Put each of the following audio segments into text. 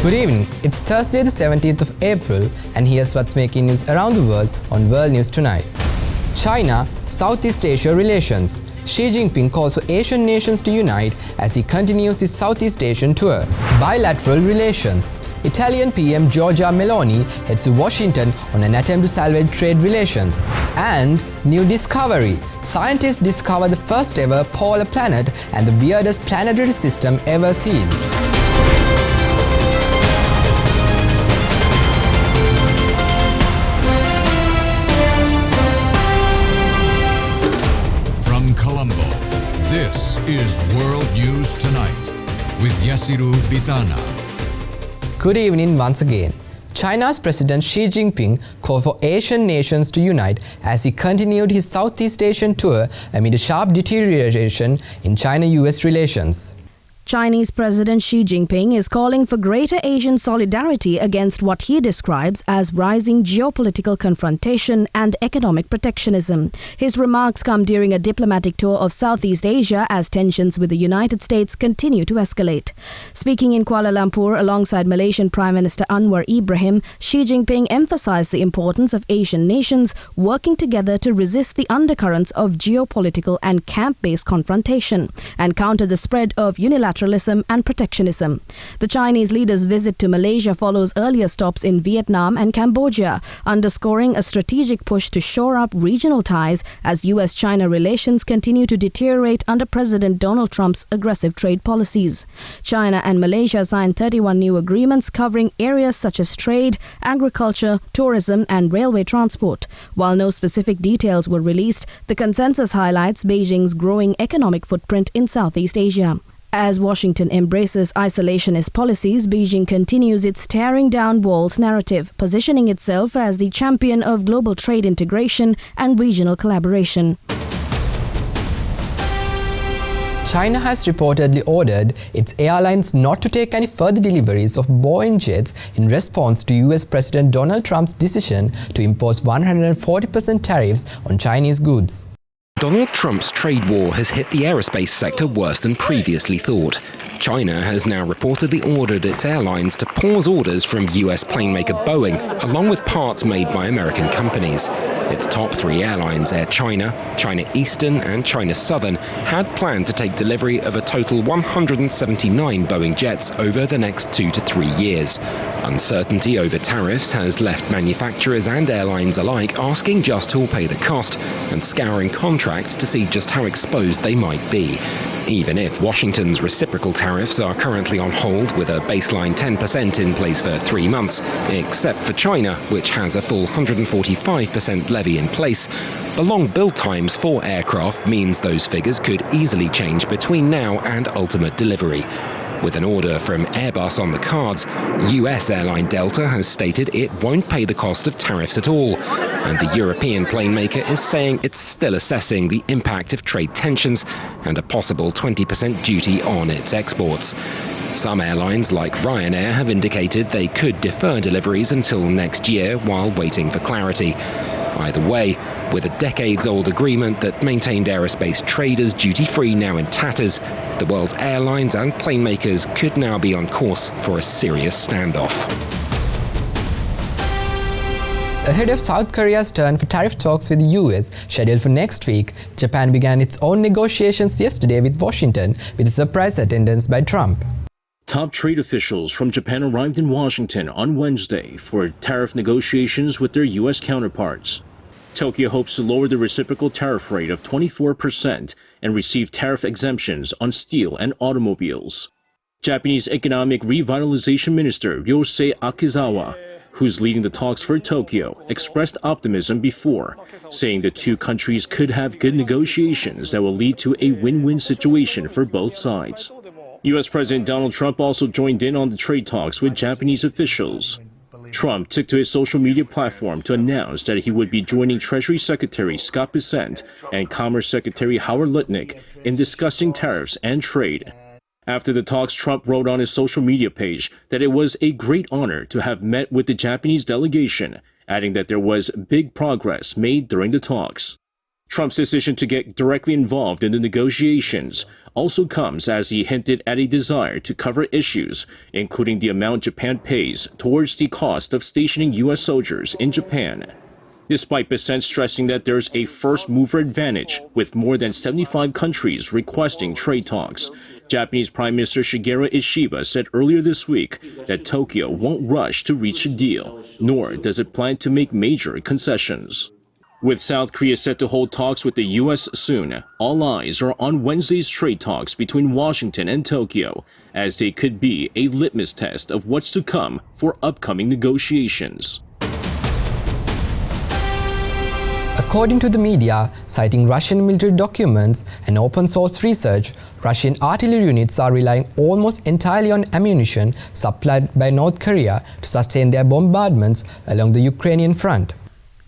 Good evening, it's Thursday the 17th of April and here's what's making news around the world on World News Tonight. China, Southeast Asia relations. Xi Jinping calls for Asian nations to unite as he continues his Southeast Asian tour. Bilateral relations. Italian PM Giorgia Meloni heads to Washington on an attempt to salvage trade relations. And new discovery. Scientists discover the first ever polar planet and the weirdest planetary system ever seen. Colombo. This is World News Tonight with Yasiru Bitana. Good evening once again. China's President Xi Jinping called for Asian nations to unite as he continued his Southeast Asian tour amid a sharp deterioration in China-US relations. Chinese President Xi Jinping is calling for greater Asian solidarity against what he describes as rising geopolitical confrontation and economic protectionism. His remarks come during a diplomatic tour of Southeast Asia as tensions with the United States continue to escalate. Speaking in Kuala Lumpur alongside Malaysian Prime Minister Anwar Ibrahim, Xi Jinping emphasized the importance of Asian nations working together to resist the undercurrents of geopolitical and camp-based confrontation and counter the spread of unilateralism and protectionism. The Chinese leader's visit to Malaysia follows earlier stops in Vietnam and Cambodia, underscoring a strategic push to shore up regional ties as US-China relations continue to deteriorate under President Donald Trump's aggressive trade policies. China and Malaysia signed 31 new agreements covering areas such as trade, agriculture, tourism and railway transport. While no specific details were released, the consensus highlights Beijing's growing economic footprint in Southeast Asia. As Washington embraces isolationist policies, Beijing continues its tearing down walls narrative, positioning itself as the champion of global trade integration and regional collaboration. China has reportedly ordered its airlines not to take any further deliveries of Boeing jets in response to US President Donald Trump's decision to impose 140% tariffs on Chinese goods. Donald Trump's trade war has hit the aerospace sector worse than previously thought. China has now reportedly ordered its airlines to pause orders from US plane maker Boeing, along with parts made by American companies. Its top three airlines, Air China, China Eastern and China Southern, had planned to take delivery of a total 179 Boeing jets over the next 2 to 3 years. Uncertainty over tariffs has left manufacturers and airlines alike asking just who'll pay the cost and scouring contracts to see just how exposed they might be. Even if Washington's reciprocal tariffs are currently on hold with a baseline 10% in place for 3 months, except for China, which has a full 145% levy in place, the long build times for aircraft means those figures could easily change between now and ultimate delivery. With an order from Airbus on the cards, US airline Delta has stated it won't pay the cost of tariffs at all, and the European plane maker is saying it's still assessing the impact of trade tensions and a possible 20% duty on its exports. Some airlines, like Ryanair, have indicated they could defer deliveries until next year while waiting for clarity. Either way, with a decades-old agreement that maintained aerospace traders duty-free now in tatters, the world's airlines and plane makers could now be on course for a serious standoff. Ahead of South Korea's turn for tariff talks with the US scheduled for next week, Japan began its own negotiations yesterday with Washington with a surprise attendance by Trump. Top trade officials from Japan arrived in Washington on Wednesday for tariff negotiations with their U.S. counterparts. Tokyo hopes to lower the reciprocal tariff rate of 24% and receive tariff exemptions on steel and automobiles. Japanese Economic Revitalization Minister Ryosei Akizawa, who's leading the talks for Tokyo, expressed optimism before, saying the two countries could have good negotiations that will lead to a win-win situation for both sides. U.S. President Donald Trump also joined in on the trade talks with Japanese officials. Trump took to his social media platform to announce that he would be joining Treasury Secretary Scott Bessent and Commerce Secretary Howard Lutnick in discussing tariffs and trade. After the talks, Trump wrote on his social media page that it was a great honor to have met with the Japanese delegation, adding that there was big progress made during the talks. Trump's decision to get directly involved in the negotiations also comes as he hinted at a desire to cover issues, including the amount Japan pays towards the cost of stationing U.S. soldiers in Japan. Despite dissent stressing that there's a first-mover advantage, with more than 75 countries requesting trade talks, Japanese Prime Minister Shigeru Ishiba said earlier this week that Tokyo won't rush to reach a deal, nor does it plan to make major concessions. With South Korea set to hold talks with the U.S. soon, all eyes are on Wednesday's trade talks between Washington and Tokyo, as they could be a litmus test of what's to come for upcoming negotiations. According to the media, citing Russian military documents and open-source research, Russian artillery units are relying almost entirely on ammunition supplied by North Korea to sustain their bombardments along the Ukrainian front.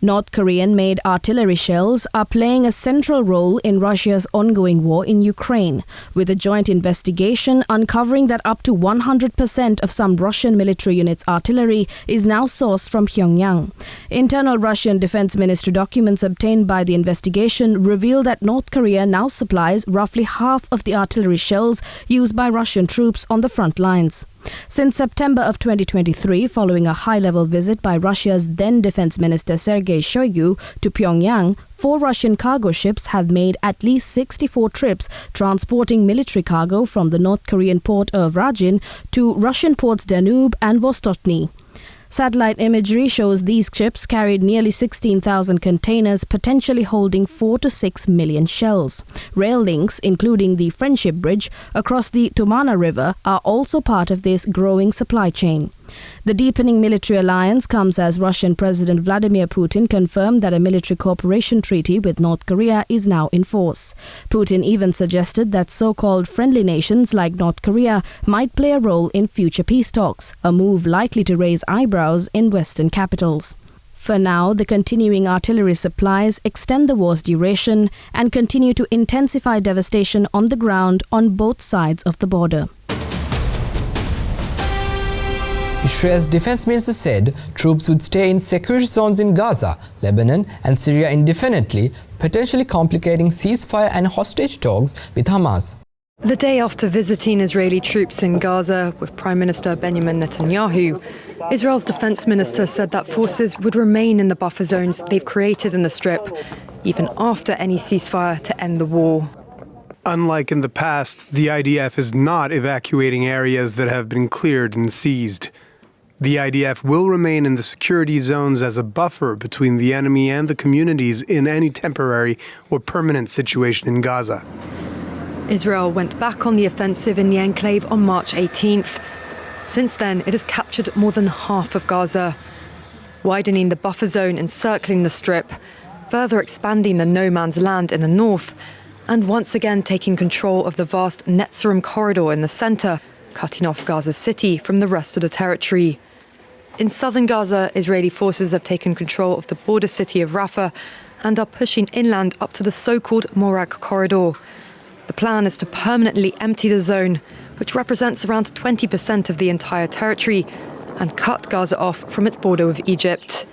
North Korean-made artillery shells are playing a central role in Russia's ongoing war in Ukraine, with a joint investigation uncovering that up to 100% of some Russian military units' artillery is now sourced from Pyongyang. Internal Russian Defense Ministry documents obtained by the investigation reveal that North Korea now supplies roughly half of the artillery shells used by Russian troops on the front lines. Since September of 2023, following a high-level visit by Russia's then Defense Minister Sergei Shoigu to Pyongyang, 4 Russian cargo ships have made at least 64 trips transporting military cargo from the North Korean port of Rajin to Russian ports Danube and Vostochny. Satellite imagery shows these ships carried nearly 16,000 containers, potentially holding 4 to 6 million shells. Rail links, including the Friendship Bridge across the Tumana River, are also part of this growing supply chain. The deepening military alliance comes as Russian President Vladimir Putin confirmed that a military cooperation treaty with North Korea is now in force. Putin even suggested that so-called friendly nations like North Korea might play a role in future peace talks, a move likely to raise eyebrows in Western capitals. For now, the continuing artillery supplies extend the war's duration and continue to intensify devastation on the ground on both sides of the border. Israel's defense minister said troops would stay in security zones in Gaza, Lebanon and Syria indefinitely, potentially complicating ceasefire and hostage talks with Hamas. The day after visiting Israeli troops in Gaza with Prime Minister Benjamin Netanyahu, Israel's defense minister said that forces would remain in the buffer zones they've created in the Strip, even after any ceasefire to end the war. Unlike in the past, the IDF is not evacuating areas that have been cleared and seized. The IDF will remain in the security zones as a buffer between the enemy and the communities in any temporary or permanent situation in Gaza. Israel went back on the offensive in the enclave on March 18th. Since then, it has captured more than half of Gaza, widening the buffer zone encircling the Strip, further expanding the no man's land in the north, and once again taking control of the vast Netzarim corridor in the centre, cutting off Gaza City from the rest of the territory. In southern Gaza, Israeli forces have taken control of the border city of Rafah and are pushing inland up to the so-called Morak corridor. The plan is to permanently empty the zone, which represents around 20% of the entire territory, and cut Gaza off from its border with Egypt.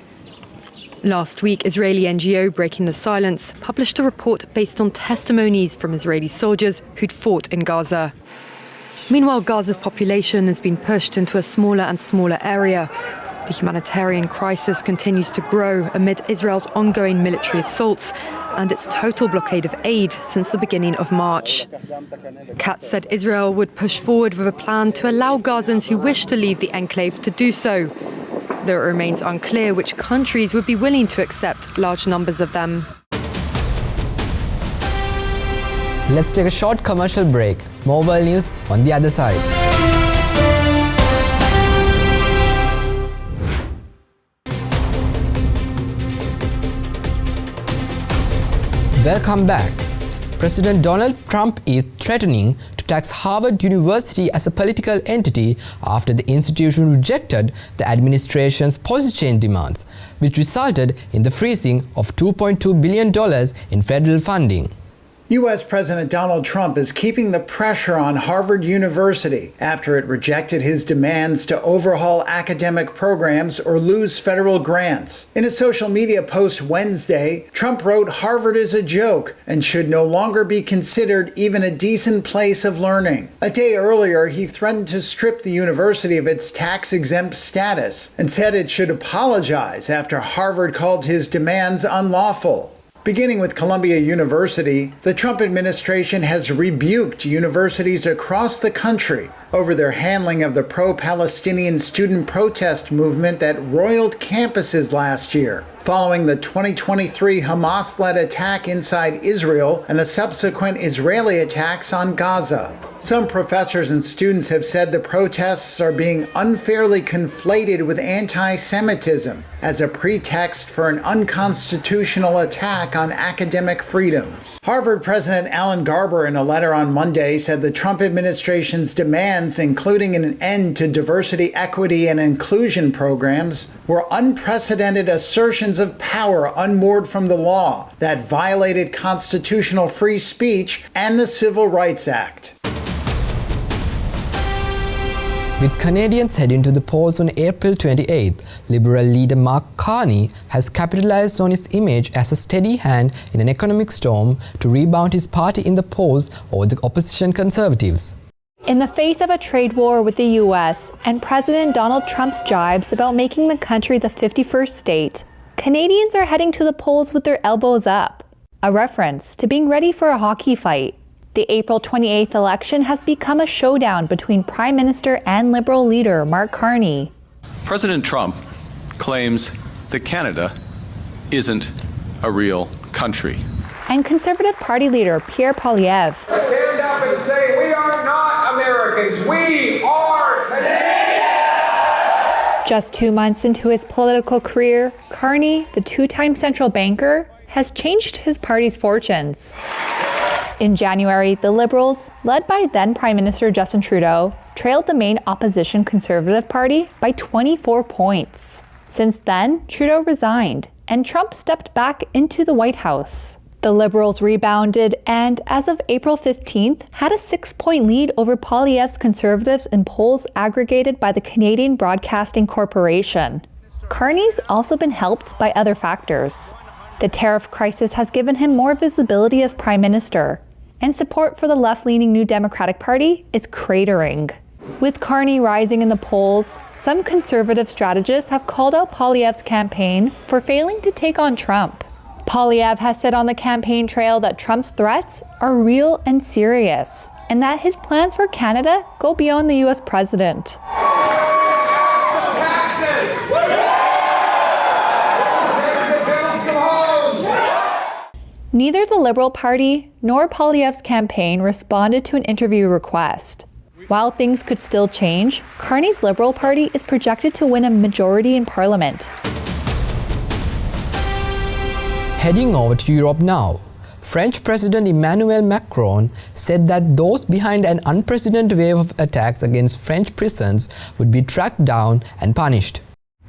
Last week, Israeli NGO Breaking the Silence published a report based on testimonies from Israeli soldiers who'd fought in Gaza. Meanwhile, Gaza's population has been pushed into a smaller and smaller area. The humanitarian crisis continues to grow amid Israel's ongoing military assaults and its total blockade of aid since the beginning of March. Katz said Israel would push forward with a plan to allow Gazans who wish to leave the enclave to do so, though it remains unclear which countries would be willing to accept large numbers of them. Let's take a short commercial break. More world news on the other side. Welcome back. President Donald Trump is threatening to tax Harvard University as a political entity after the institution rejected the administration's policy change demands, which resulted in the freezing of $2.2 billion in federal funding. U.S. President Donald Trump is keeping the pressure on Harvard University after it rejected his demands to overhaul academic programs or lose federal grants. In a social media post Wednesday, Trump wrote Harvard is a joke and should no longer be considered even a decent place of learning. A day earlier, he threatened to strip the university of its tax-exempt status and said it should apologize after Harvard called his demands unlawful. Beginning with Columbia University, the Trump administration has rebuked universities across the country over their handling of the pro-Palestinian student protest movement that roiled campuses last year, following the 2023 Hamas-led attack inside Israel and the subsequent Israeli attacks on Gaza. Some professors and students have said the protests are being unfairly conflated with anti-Semitism as a pretext for an unconstitutional attack on academic freedoms. Harvard President Alan Garber, in a letter on Monday, said the Trump administration's demands, including an end to diversity, equity, and inclusion programs, were unprecedented assertions of power unmoored from the law that violated constitutional free speech and the Civil Rights Act. With Canadians heading to the polls on April 28th, Liberal leader Mark Carney has capitalized on his image as a steady hand in an economic storm to rebound his party in the polls over the opposition Conservatives. In the face of a trade war with the U.S. and President Donald Trump's jibes about making the country the 51st state, Canadians are heading to the polls with their elbows up, a reference to being ready for a hockey fight. The April 28th election has become a showdown between Prime Minister and Liberal leader Mark Carney. President Trump claims that Canada isn't a real country. And Conservative Party leader Pierre Poilievre. Stand up and say, we are not Americans, we are Canadians! Just 2 months into his political career, Carney, the two-time central banker, has changed his party's fortunes. In January, the Liberals, led by then Prime Minister Justin Trudeau, trailed the main opposition Conservative Party by 24 points. Since then, Trudeau resigned, and Trump stepped back into the White House. The Liberals rebounded and, as of April 15th, had a 6-point lead over Poilievre's Conservatives in polls aggregated by the Canadian Broadcasting Corporation. Carney's also been helped by other factors. The tariff crisis has given him more visibility as Prime Minister, and support for the left-leaning New Democratic Party is cratering. With Carney rising in the polls, some Conservative strategists have called out Poilievre's campaign for failing to take on Trump. Poilievre has said on the campaign trail that Trump's threats are real and serious, and that his plans for Canada go beyond the U.S. president. Neither the Liberal Party nor Poilievre's campaign responded to an interview request. While things could still change, Carney's Liberal Party is projected to win a majority in Parliament. Heading over to Europe now, French President Emmanuel Macron said that those behind an unprecedented wave of attacks against French prisons would be tracked down and punished.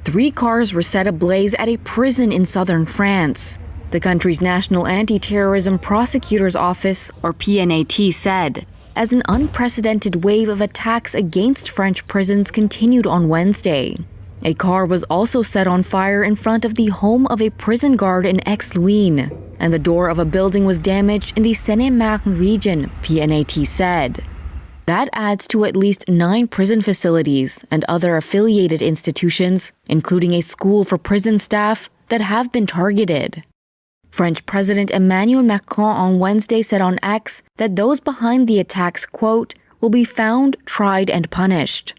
3 cars were set ablaze at a prison in southern France. The country's National Anti-Terrorism Prosecutor's Office, or PNAT, said, as an unprecedented wave of attacks against French prisons continued on Wednesday. A car was also set on fire in front of the home of a prison guard in Aix-Louis, and the door of a building was damaged in the Seine-et-Marne region, PNAT said. That adds to at least 9 prison facilities and other affiliated institutions, including a school for prison staff, that have been targeted. French President Emmanuel Macron on Wednesday said on X that those behind the attacks, quote, will be found, tried, and punished.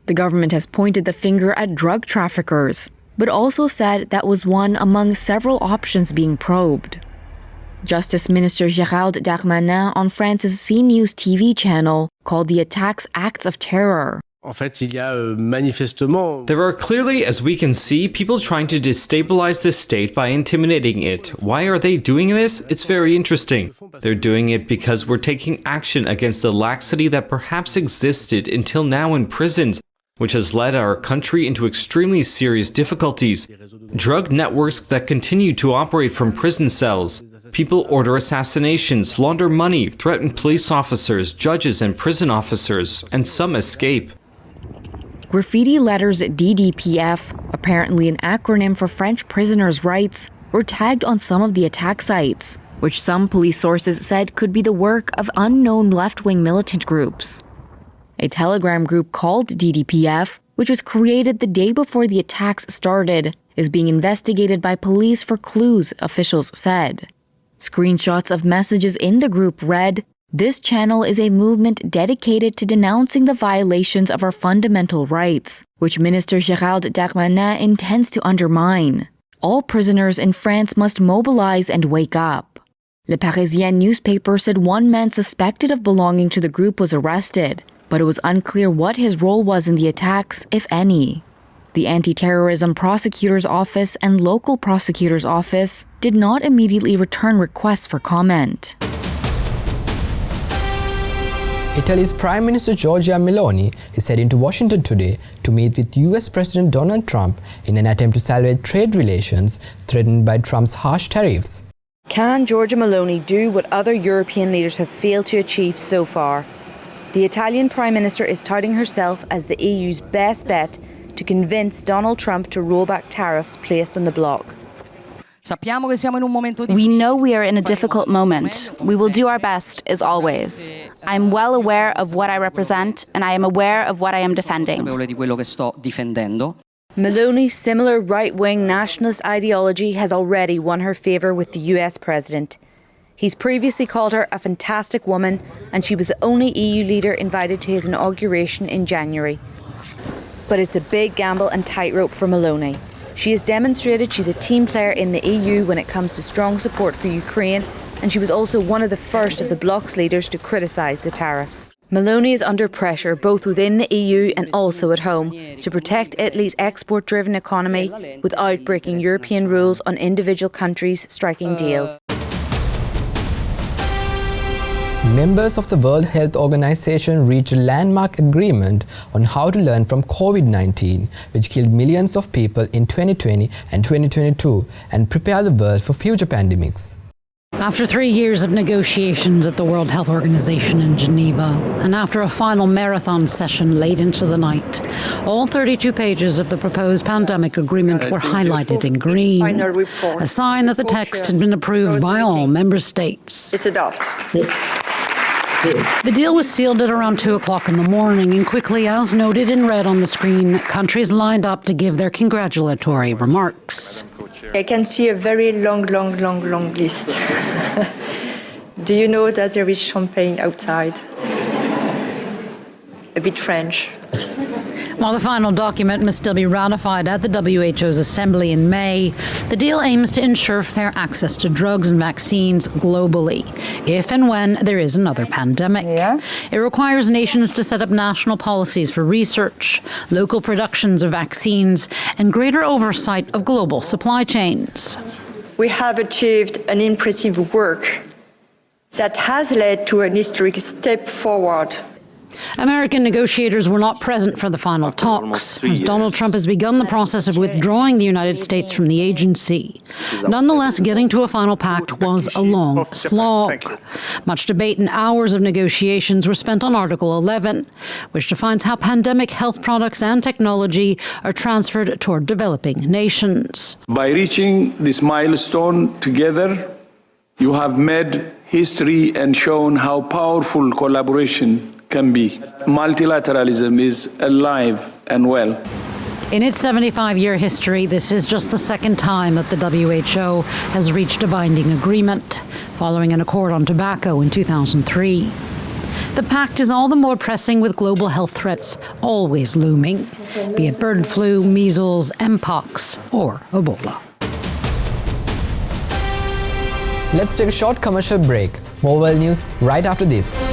The government has pointed the finger at drug traffickers, but also said that was one among several options being probed. Justice Minister Gérald Darmanin on France's CNews TV channel called the attacks acts of terror. There are clearly, as we can see, people trying to destabilize the state by intimidating it. Why are they doing this? It's very interesting. They're doing it because we're taking action against the laxity that perhaps existed until now in prisons. which has led our country into extremely serious difficulties. Drug networks that continue to operate from prison cells. People order assassinations, launder money, threaten police officers, judges, and prison officers, and some escape. Graffiti letters DDPF, apparently an acronym for French prisoners' rights, were tagged on some of the attack sites, which some police sources said could be the work of unknown left-wing militant groups. A Telegram group called DDPF, which was created the day before the attacks started, is being investigated by police for clues, officials said. Screenshots of messages in the group read, "This channel is a movement dedicated to denouncing the violations of our fundamental rights, which Minister Gérald Darmanin intends to undermine. All prisoners in France must mobilize and wake up." Le Parisien newspaper said one man suspected of belonging to the group was arrested, but it was unclear what his role was in the attacks, if any. The Anti-Terrorism Prosecutor's Office and local prosecutor's office did not immediately return requests for comment. Italy's Prime Minister Giorgia Meloni is heading to Washington today to meet with US President Donald Trump in an attempt to salvage trade relations threatened by Trump's harsh tariffs. Can Giorgia Meloni do what other European leaders have failed to achieve so far? The Italian Prime Minister is touting herself as the EU's best bet to convince Donald Trump to roll back tariffs placed on the bloc. We know we are in a difficult moment. We will do our best, as always. I am well aware of what I represent, and I am aware of what I am defending. Meloni's similar right-wing nationalist ideology has already won her favour with the US president. He's previously called her a fantastic woman, and she was the only EU leader invited to his inauguration in January. But it's a big gamble and tightrope for Meloni. She has demonstrated she's a team player in the EU when it comes to strong support for Ukraine, and she was also one of the first of the bloc's leaders to criticise the tariffs. Meloni is under pressure both within the EU and also at home to protect Italy's export-driven economy without breaking European rules on individual countries striking deals. Members of the World Health Organization reached a landmark agreement on how to learn from COVID-19, which killed millions of people in 2020 and 2022, and prepare the world for future pandemics. After 3 years of negotiations at the World Health Organization in Geneva, and after a final marathon session late into the night, all 32 pages of the proposed pandemic agreement were highlighted in green, a sign that the text had been approved by all member states. It's adopted. The deal was sealed at around 2 o'clock in the morning, and quickly, as noted in red on the screen, countries lined up to give their congratulatory remarks. I can see a very long list. Do you know that there is champagne outside? A bit French. While the final document must still be ratified at the WHO's assembly in May, the deal aims to ensure fair access to drugs and vaccines globally, if and when there is another pandemic. It requires nations to set up national policies for research, local productions of vaccines, and greater oversight of global supply chains. We have achieved an impressive work that has led to an historic step forward. American negotiators were not present for the final talks, as Donald Trump has begun the process of withdrawing the United States from the agency. Nonetheless, getting to a final pact was a long slog. Much debate and hours of negotiations were spent on Article 11, which defines how pandemic health products and technology are transferred toward developing nations. By reaching this milestone together, you have made history and shown how powerful collaboration can be. Multilateralism is alive and well. In its 75-year history, this is just the second time that the WHO has reached a binding agreement, following an accord on tobacco in 2003. The pact is all the more pressing with global health threats always looming, be it bird flu, measles, Mpox, or Ebola. Let's take a short commercial break. More world news right after this.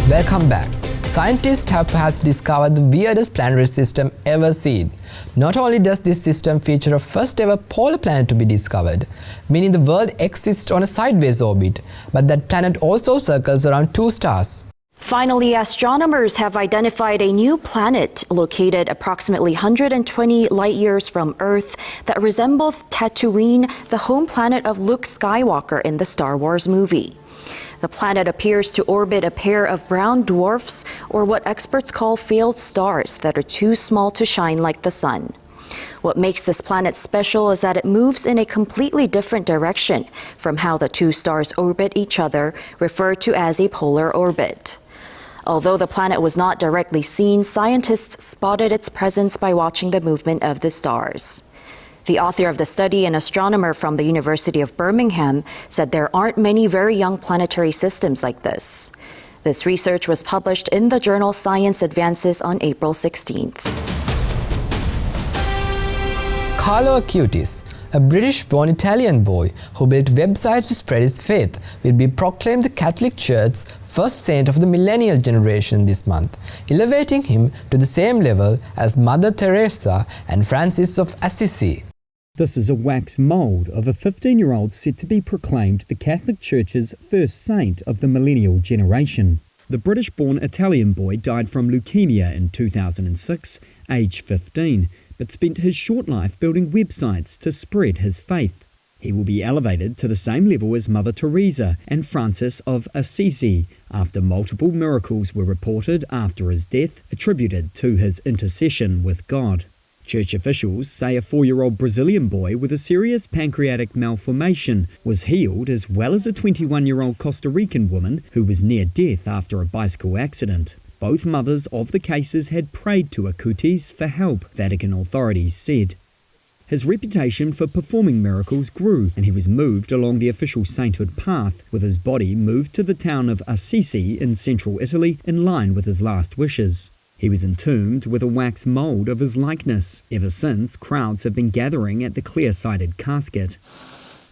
Welcome back. Scientists have perhaps discovered the weirdest planetary system ever seen. Not only does this system feature a first ever polar planet to be discovered, meaning the world exists on a sideways orbit, but that planet also circles around two stars. Finally, astronomers have identified a new planet located approximately 120 light years from Earth that resembles Tatooine, the home planet of Luke Skywalker in the Star Wars movie. The planet appears to orbit a pair of brown dwarfs, or what experts call failed stars that are too small to shine like the sun. What makes this planet special is that it moves in a completely different direction from how the two stars orbit each other, referred to as a polar orbit. Although the planet was not directly seen, scientists spotted its presence by watching the movement of the stars. The author of the study, an astronomer from the University of Birmingham, said there aren't many very young planetary systems like this. This research was published in the journal Science Advances on April 16th. Carlo Acutis, a British-born Italian boy who built websites to spread his faith, will be proclaimed the Catholic Church's first saint of the millennial generation this month, elevating him to the same level as Mother Teresa and Francis of Assisi. This is a wax mould of a 15-year-old set to be proclaimed the Catholic Church's first saint of the millennial generation. The British-born Italian boy died from leukemia in 2006, age 15, but spent his short life building websites to spread his faith. He will be elevated to the same level as Mother Teresa and Francis of Assisi after multiple miracles were reported after his death, attributed to his intercession with God. Church officials say a 4-year-old Brazilian boy with a serious pancreatic malformation was healed, as well as a 21-year-old Costa Rican woman who was near death after a bicycle accident. Both mothers of the cases had prayed to Acutis for help, Vatican authorities said. His reputation for performing miracles grew, and he was moved along the official sainthood path, with his body moved to the town of Assisi in central Italy in line with his last wishes. He was entombed with a wax mould of his likeness. Ever since, crowds have been gathering at the clear-sided casket.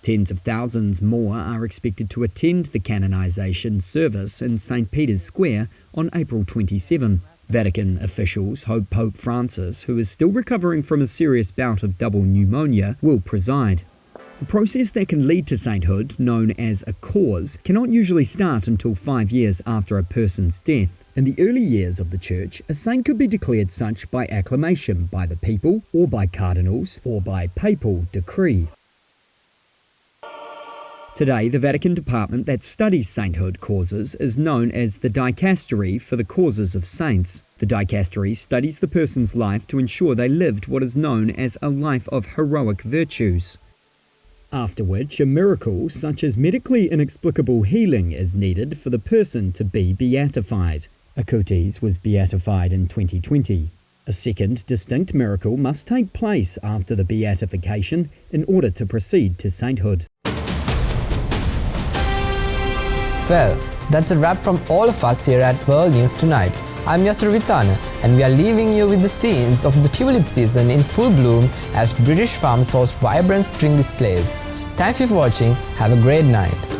Tens of thousands more are expected to attend the canonization service in St. Peter's Square on April 27. Vatican officials hope Pope Francis, who is still recovering from a serious bout of double pneumonia, will preside. A process that can lead to sainthood, known as a cause, cannot usually start until 5 years after a person's death. In the early years of the Church, a saint could be declared such by acclamation by the people, or by cardinals, or by papal decree. Today, the Vatican department that studies sainthood causes is known as the Dicastery for the Causes of Saints. The Dicastery studies the person's life to ensure they lived what is known as a life of heroic virtues. After which, a miracle such as medically inexplicable healing is needed for the person to be beatified. Acutis was beatified in 2020. A second distinct miracle must take place after the beatification in order to proceed to sainthood. Well, that's a wrap from all of us here at World News Tonight. I'm Yasiru Vitana, and we are leaving you with the scenes of the tulip season in full bloom as British farms host vibrant spring displays. Thank you for watching. Have a great night.